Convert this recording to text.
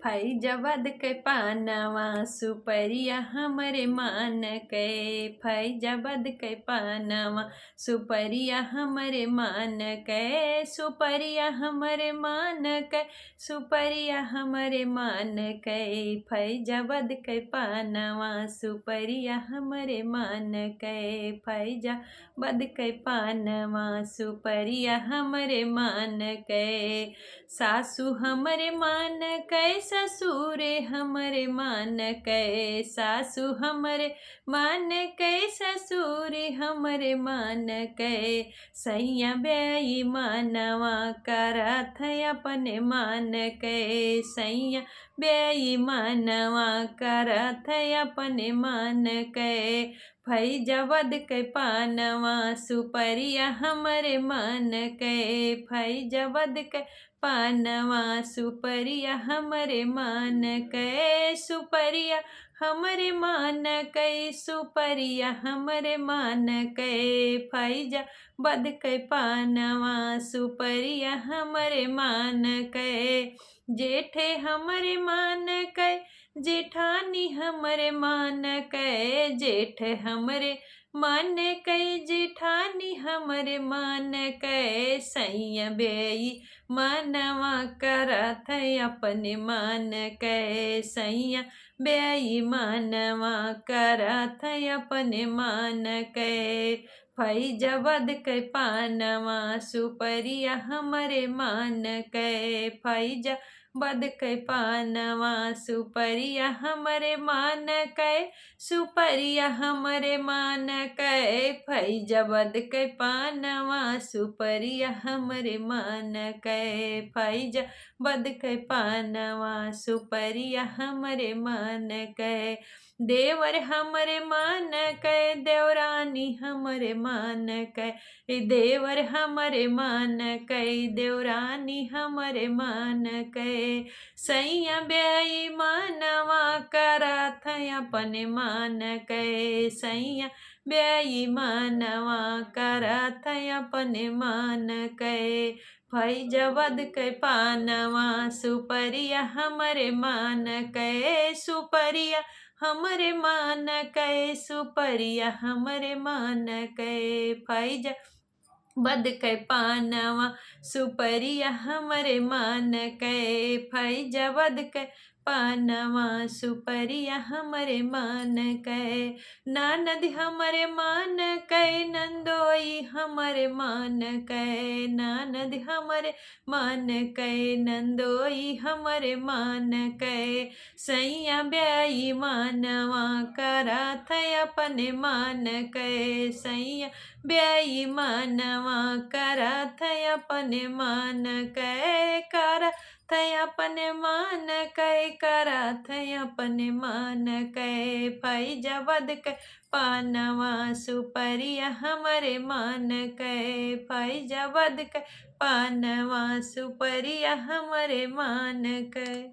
फैजबद के पानवा सुपरिया हमरे मान के। फैजबद के पानवा सुपरिया हमरे मान के। सुपरिया हमरे मान के। सुपरिया हमरे मान के। फैजबद के पानवा सुपरिया हमरे मान के। फैजबद के पानवा सुपरिया हमरे मान के। सासु हमरे मान के। ससुरे हमरे मान के। सासु हमरे मान के। ससुरे हमरे मान के। सैया बेईमानवा करत अपने मान के। सैया बेईमानवा करत अपने मान के। फैजबद के पानवा सुपरिया हमरे मान के। फैजबद के पानवा सुपरिया हमरे मान के। सुपरिया हमरे मान के। सुपरिया हमरे मान के। फैजबद के पानवा सुपरिया हमरे मान के। जेठे हमरे मान के। जेठानी हमरे मान के। जेठ हमरे मान के। जेठानी हमरे मान के। सैया बेईमानवा करत अपने मान के। सैया बेईमानवा करत अपने मान के। फैजबद के पानवा सुपरिया हमरे मान के। फैजबद के पानवा सुपरिया हमरे मान के। सुपरिया हमरे मान के। फैजबद के पानवा सुपरिया हमरे मान के। फैजबद के पानवा सुपरिया हमरे मान के। देवर हमरे मान के। देवरानी हमरे मान के। देवर हमरे मान के। देवरानी हमरे मान के। सैया बेईमानवा करत अपने मान के। सैया बेईमानवा करत अपने मान के। फैजबद के पानवा सुपरिया हमरे मान के। सुपरिया हमरे मान के। सुपरिया हमरे मान के। फैजबद के पानवा सुपरिया हमरे मान के। फैजबद के पानवा सुपरिया हमरे मान के। ननद हमरे मान के। नंदोई हमरे मान के। ननद हमरे मान के। नंदोई हमरे मान के। सैया बेईमानवा करत अपने मान के। सैया बेईमानवा करत अपने मान के। करत अपने मान के। करत अपने मान के। फैजबद के पानवा सुपरिया हमरे मान के। फैजबद के पानवा सुपरिया हमरे मान के।